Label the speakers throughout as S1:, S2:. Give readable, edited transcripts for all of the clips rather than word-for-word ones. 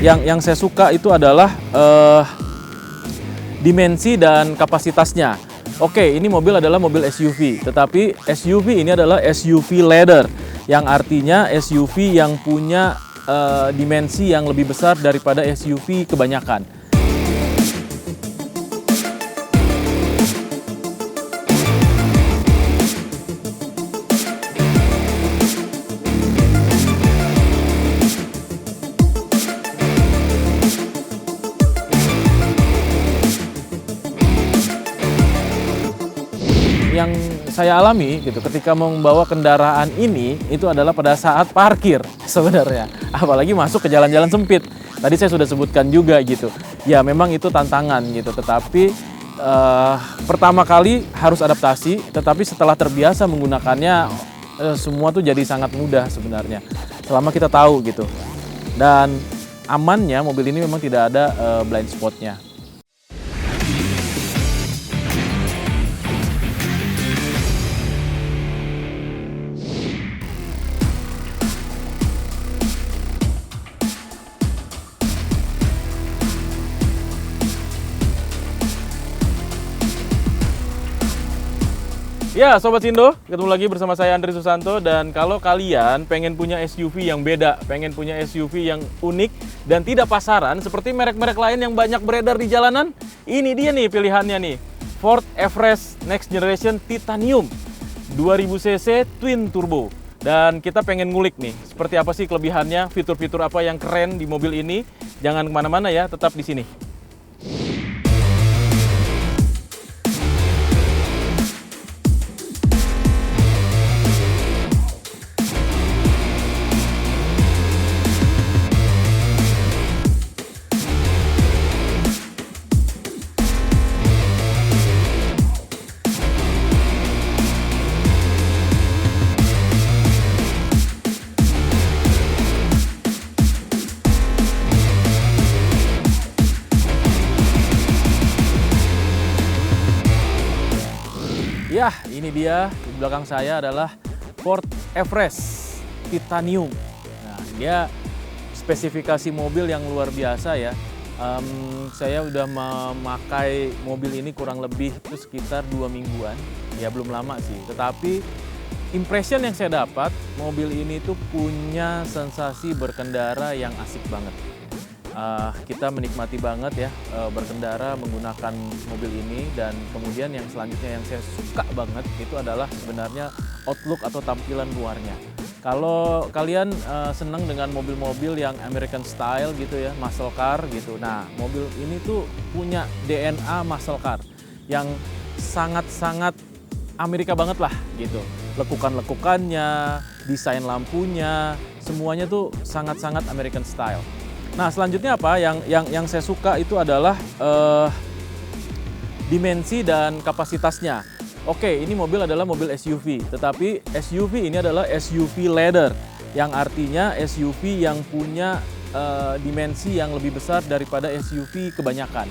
S1: yang saya suka itu adalah dimensi dan kapasitasnya. Oke, ini mobil adalah mobil SUV, tetapi SUV ini adalah SUV leather, yang artinya SUV yang punya dimensi yang lebih besar daripada SUV kebanyakan. Yang saya alami gitu ketika membawa kendaraan ini itu adalah pada saat parkir sebenarnya, apalagi masuk ke jalan-jalan sempit. Tadi saya sudah sebutkan juga gitu. Ya memang itu tantangan gitu, tetapi pertama kali harus adaptasi, tetapi setelah terbiasa menggunakannya semua tuh jadi sangat mudah sebenarnya. Selama kita tahu gitu. Dan amannya mobil ini memang tidak ada blind spotnya. Ya, Sobat Sindo, ketemu lagi bersama saya Andri Susanto. Dan kalau kalian pengen punya SUV yang beda, pengen punya SUV yang unik dan tidak pasaran seperti merek-merek lain yang banyak beredar di jalanan, ini dia nih pilihannya nih. Ford Everest Next Generation Titanium 2000cc Twin Turbo. Dan kita pengen ngulik nih, seperti apa sih kelebihannya, fitur-fitur apa yang keren di mobil ini. Jangan kemana-mana ya, tetap di sini. Ya, ini dia di belakang saya adalah Ford Everest Titanium. Nah, dia spesifikasi mobil yang luar biasa ya. Saya udah memakai mobil ini kurang lebih itu sekitar 2 mingguan. Ya belum lama sih, tetapi impression yang saya dapat, mobil ini tuh punya sensasi berkendara yang asik banget. Kita menikmati banget ya berkendara menggunakan mobil ini. Dan kemudian yang selanjutnya yang saya suka banget itu adalah sebenarnya outlook atau tampilan luarnya. Kalau kalian senang dengan mobil-mobil yang American style gitu ya, muscle car gitu. Nah, mobil ini tuh punya DNA muscle car yang sangat-sangat Amerika banget lah gitu. Lekukan-lekukannya, desain lampunya, semuanya tuh sangat-sangat American style. Nah, selanjutnya apa yang saya suka itu adalah dimensi dan kapasitasnya. Oke, ini mobil adalah mobil SUV, tetapi SUV ini adalah SUV leather, yang artinya SUV yang punya dimensi yang lebih besar daripada SUV kebanyakan.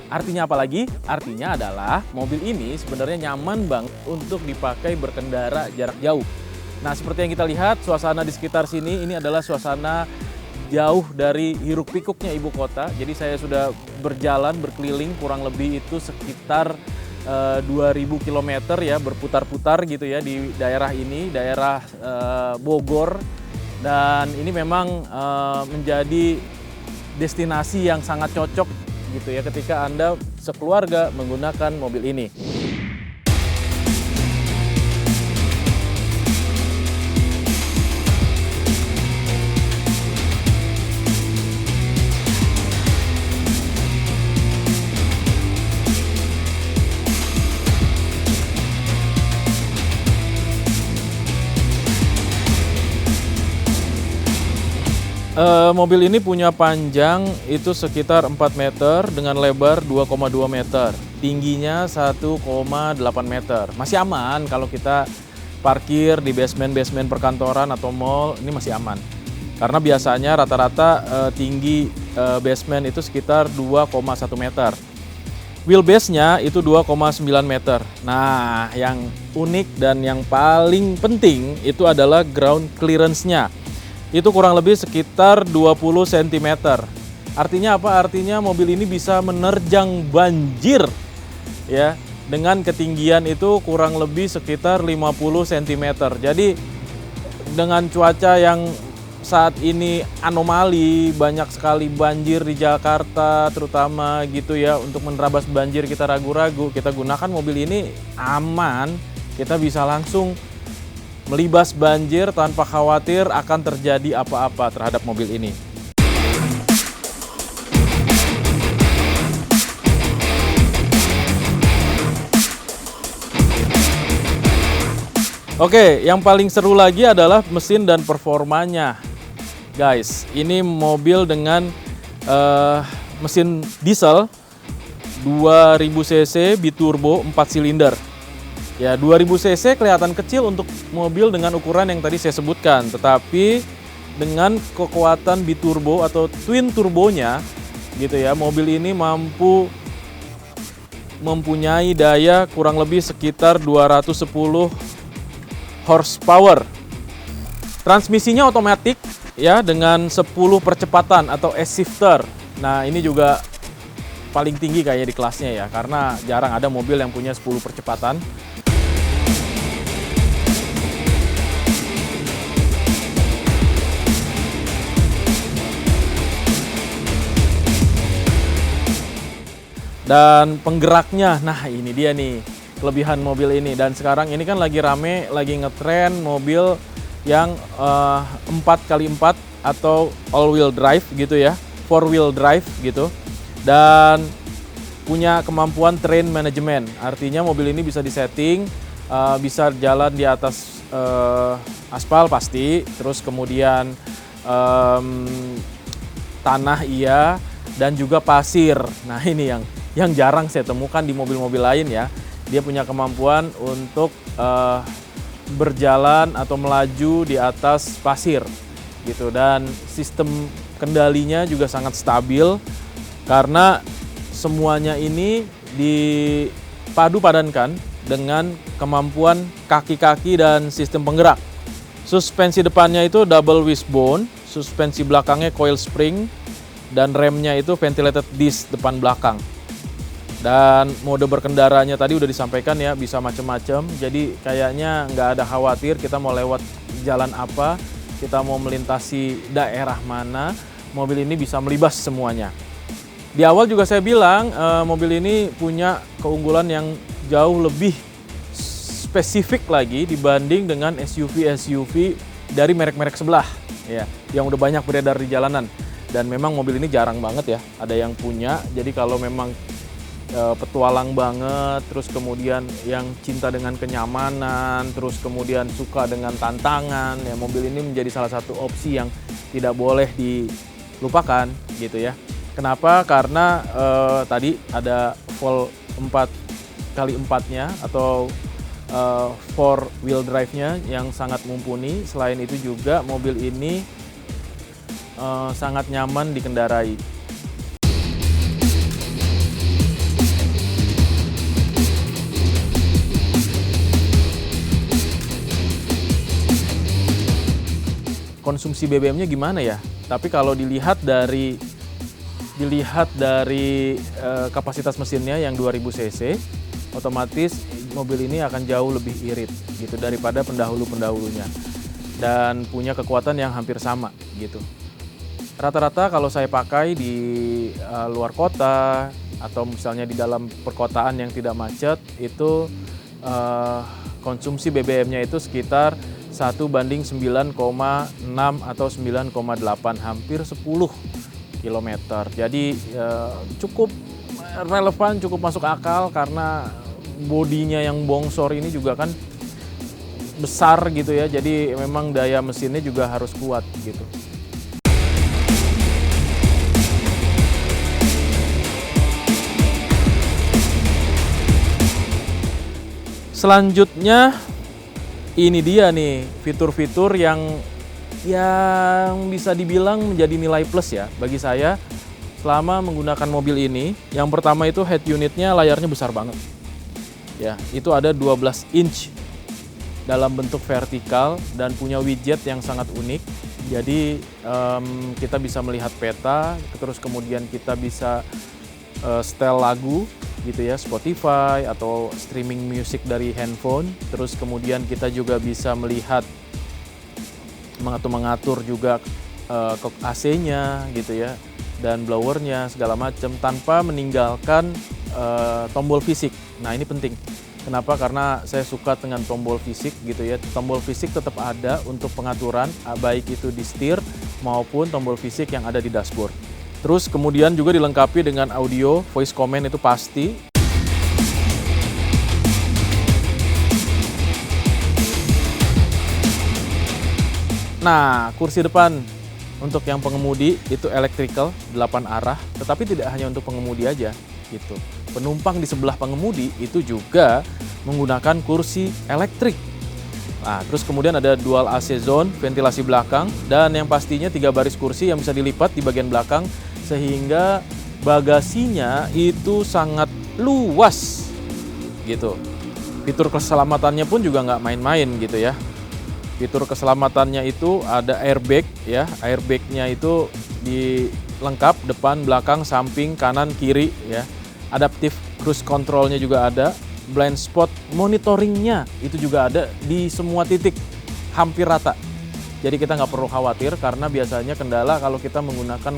S1: Artinya apa lagi? Artinya adalah mobil ini sebenarnya nyaman banget untuk dipakai berkendara jarak jauh. Nah, seperti yang kita lihat, suasana di sekitar sini ini adalah suasana jauh dari hiruk pikuknya ibu kota. Jadi saya sudah berjalan berkeliling kurang lebih itu sekitar 2000 km ya, berputar-putar gitu ya di daerah ini, daerah Bogor. Dan ini memang menjadi destinasi yang sangat cocok gitu ya ketika Anda sekeluarga menggunakan mobil ini. Mobil ini punya panjang itu sekitar 4 meter dengan lebar 2,2 meter. Tingginya 1,8 meter. Masih aman kalau kita parkir di basement-basement perkantoran atau mall, ini masih aman. Karena biasanya rata-rata tinggi basement itu sekitar 2,1 meter. Wheelbase-nya itu 2,9 meter. Nah, yang unik dan yang paling penting itu adalah ground clearance-nya. itu kurang lebih sekitar 20 cm. Artinya apa? Artinya mobil ini bisa menerjang banjir ya dengan ketinggian itu kurang lebih sekitar 50 cm. Jadi dengan cuaca yang saat ini anomali, banyak sekali banjir di Jakarta terutama gitu ya, untuk menerabas banjir kita ragu-ragu, kita gunakan mobil ini aman, kita bisa langsung melibas banjir tanpa khawatir akan terjadi apa-apa terhadap mobil ini. Oke, yang paling seru lagi adalah mesin dan performanya. Guys, ini mobil dengan mesin diesel 2000 cc biturbo 4 silinder. Ya, 2000 cc kelihatan kecil untuk mobil dengan ukuran yang tadi saya sebutkan, tetapi dengan kekuatan biturbo atau twin turbonya gitu ya, mobil ini mempunyai daya kurang lebih sekitar 210 horsepower. Transmisinya otomatis ya dengan 10 percepatan atau S-shifter. Nah, ini juga paling tinggi kayaknya di kelasnya ya, karena jarang ada mobil yang punya 10 percepatan. Dan penggeraknya, nah ini dia nih kelebihan mobil ini. Dan sekarang ini kan lagi rame, lagi ngetren mobil yang 4x4 atau all wheel drive gitu ya, 4-wheel drive gitu. Dan punya kemampuan train management, artinya mobil ini bisa disetting, bisa jalan di atas aspal pasti, terus kemudian tanah iya, dan juga pasir. Nah ini yang jarang saya temukan di mobil-mobil lain ya. Dia punya kemampuan untuk berjalan atau melaju di atas pasir gitu, dan sistem kendalinya juga sangat stabil karena semuanya ini dipadu padankan dengan kemampuan kaki-kaki dan sistem penggerak. Suspensi depannya itu double wishbone, suspensi belakangnya coil spring, dan remnya itu ventilated disc depan belakang. Dan mode berkendaranya tadi udah disampaikan ya, bisa macam-macam. Jadi kayaknya nggak ada khawatir kita mau lewat jalan apa, kita mau melintasi daerah mana, mobil ini bisa melibas semuanya. Di awal juga saya bilang mobil ini punya keunggulan yang jauh lebih spesifik lagi dibanding dengan SUV-SUV dari merek-merek sebelah ya, yang udah banyak beredar di jalanan. Dan memang mobil ini jarang banget ya ada yang punya. Jadi kalau memang petualang banget, terus kemudian yang cinta dengan kenyamanan, terus kemudian suka dengan tantangan, ya mobil ini menjadi salah satu opsi yang tidak boleh dilupakan gitu ya. Kenapa? Karena tadi ada full 4x4-nya atau 4-wheel drive-nya yang sangat mumpuni. Selain itu juga mobil ini sangat nyaman dikendarai. Konsumsi BBM-nya gimana ya? Tapi kalau dilihat dari kapasitas mesinnya yang 2000 cc, otomatis mobil ini akan jauh lebih irit gitu daripada pendahulu-pendahulunya, dan punya kekuatan yang hampir sama gitu. Rata-rata kalau saya pakai di luar kota atau misalnya di dalam perkotaan yang tidak macet, itu konsumsi BBM-nya itu sekitar 1:9,6 atau 9,8, hampir 10 km. Jadi cukup relevan, cukup masuk akal karena bodinya yang bongsor ini juga kan besar gitu ya. Jadi memang daya mesinnya juga harus kuat gitu. Selanjutnya ini dia nih fitur-fitur yang bisa dibilang menjadi nilai plus ya bagi saya selama menggunakan mobil ini. Yang pertama itu head unitnya, layarnya besar banget. Ya, itu ada 12 inch dalam bentuk vertikal dan punya widget yang sangat unik. Jadi kita bisa melihat peta, terus kemudian kita bisa setel lagu gitu ya, Spotify atau streaming music dari handphone. Terus kemudian kita juga bisa melihat mengatur juga AC-nya gitu ya, dan blowernya segala macam tanpa meninggalkan tombol fisik. Nah ini penting. Kenapa? Karena saya suka dengan tombol fisik gitu ya. Tombol fisik tetap ada untuk pengaturan, baik itu di setir maupun tombol fisik yang ada di dashboard. Terus kemudian juga dilengkapi dengan audio, voice command itu pasti. Nah, kursi depan untuk yang pengemudi itu electrical 8 arah, tetapi tidak hanya untuk pengemudi aja gitu. Penumpang di sebelah pengemudi itu juga menggunakan kursi elektrik. Nah, terus kemudian ada dual AC zone, ventilasi belakang, dan yang pastinya 3 baris kursi yang bisa dilipat di bagian belakang sehingga bagasinya itu sangat luas gitu. Fitur keselamatannya pun juga nggak main-main gitu ya. Fitur keselamatannya itu ada airbag ya, airbagnya itu lengkap depan, belakang, samping, kanan, kiri ya. Adaptive cruise controlnya juga ada, blind spot monitoringnya itu juga ada di semua titik, hampir rata. Jadi kita nggak perlu khawatir karena biasanya kendala kalau kita menggunakan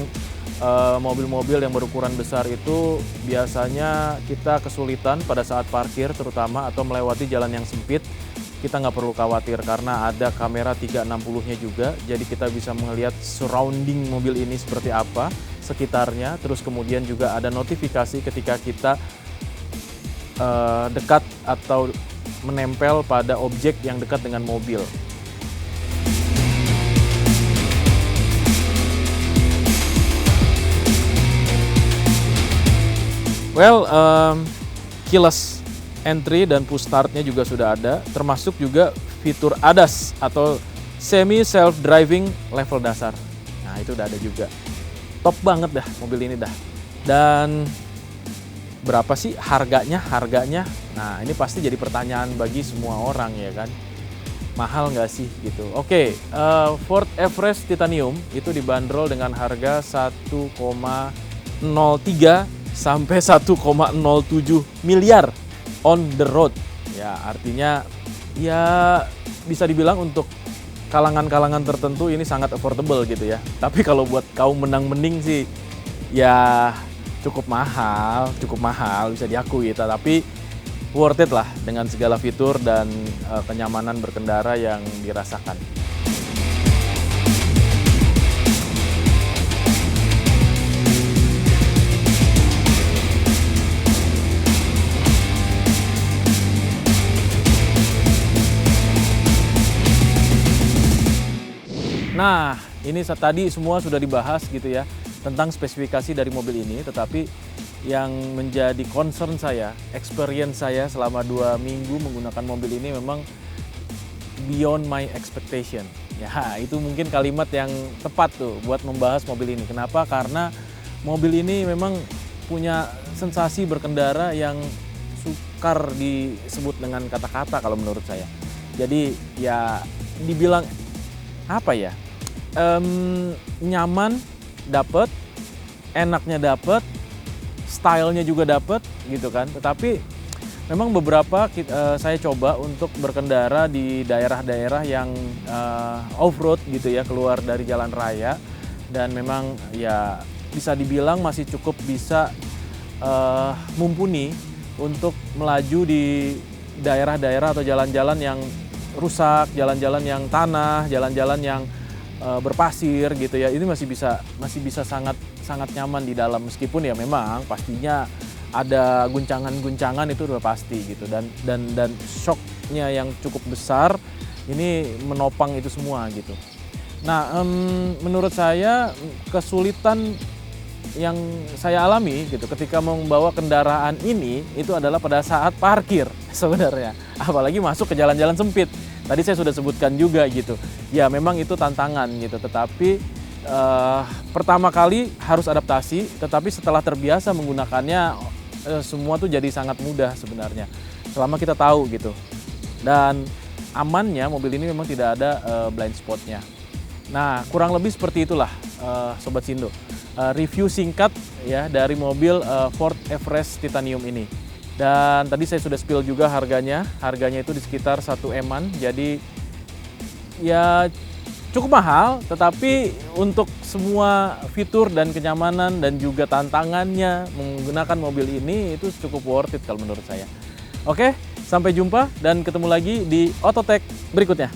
S1: mobil-mobil yang berukuran besar itu biasanya kita kesulitan pada saat parkir terutama atau melewati jalan yang sempit. Kita nggak perlu khawatir karena ada kamera 360-nya juga, jadi kita bisa melihat surrounding mobil ini seperti apa, sekitarnya. Terus kemudian juga ada notifikasi ketika kita dekat atau menempel pada objek yang dekat dengan mobil. Well, keyless entry dan push startnya juga sudah ada, termasuk juga fitur ADAS atau semi self driving level dasar. Nah itu udah ada juga. Top banget dah mobil ini dah. Dan berapa sih harganya? Nah ini pasti jadi pertanyaan bagi semua orang ya kan. Mahal nggak sih gitu? Oke, Ford Everest Titanium itu dibanderol dengan harga 1,03 sampai 1,07 miliar on the road. Ya artinya ya bisa dibilang untuk kalangan-kalangan tertentu ini sangat affordable gitu ya. Tapi kalau buat kaum menang-mending sih ya cukup mahal bisa diakui. Tapi worth it lah dengan segala fitur dan kenyamanan berkendara yang dirasakan. Nah, ini tadi semua sudah dibahas gitu ya tentang spesifikasi dari mobil ini, tetapi yang menjadi concern saya, experience saya selama 2 minggu menggunakan mobil ini memang beyond my expectation. Ya, itu mungkin kalimat yang tepat tuh buat membahas mobil ini. Kenapa? Karena mobil ini memang punya sensasi berkendara yang sukar disebut dengan kata-kata kalau menurut saya. Jadi ya dibilang apa ya? Nyaman dapet, enaknya dapet, stylenya juga dapet gitu kan. Tetapi memang beberapa saya coba untuk berkendara di daerah-daerah yang off-road gitu ya, keluar dari jalan raya, dan memang ya bisa dibilang masih cukup bisa mumpuni untuk melaju di daerah-daerah atau jalan-jalan yang rusak, jalan-jalan yang tanah, jalan-jalan yang berpasir gitu ya. Ini masih bisa sangat nyaman di dalam, meskipun ya memang pastinya ada guncangan-guncangan itu udah pasti gitu, dan shocknya yang cukup besar ini menopang itu semua gitu. Nah, menurut saya kesulitan yang saya alami gitu ketika membawa kendaraan ini itu adalah pada saat parkir sebenarnya, apalagi masuk ke jalan-jalan sempit. Tadi saya sudah sebutkan juga gitu. Ya memang itu tantangan gitu, tetapi pertama kali harus adaptasi, tetapi setelah terbiasa menggunakannya semua tuh jadi sangat mudah sebenarnya. Selama kita tahu gitu. Dan amannya mobil ini memang tidak ada blind spotnya. Nah, kurang lebih seperti itulah Sobat Sindo. Review singkat ya dari mobil Ford Everest Titanium ini. Dan tadi saya sudah spill juga harganya. Harganya itu di sekitar 1 M-an. Jadi ya cukup mahal, tetapi untuk semua fitur dan kenyamanan dan juga tantangannya menggunakan mobil ini itu cukup worth it kalau menurut saya. Oke, sampai jumpa dan ketemu lagi di Ototech berikutnya.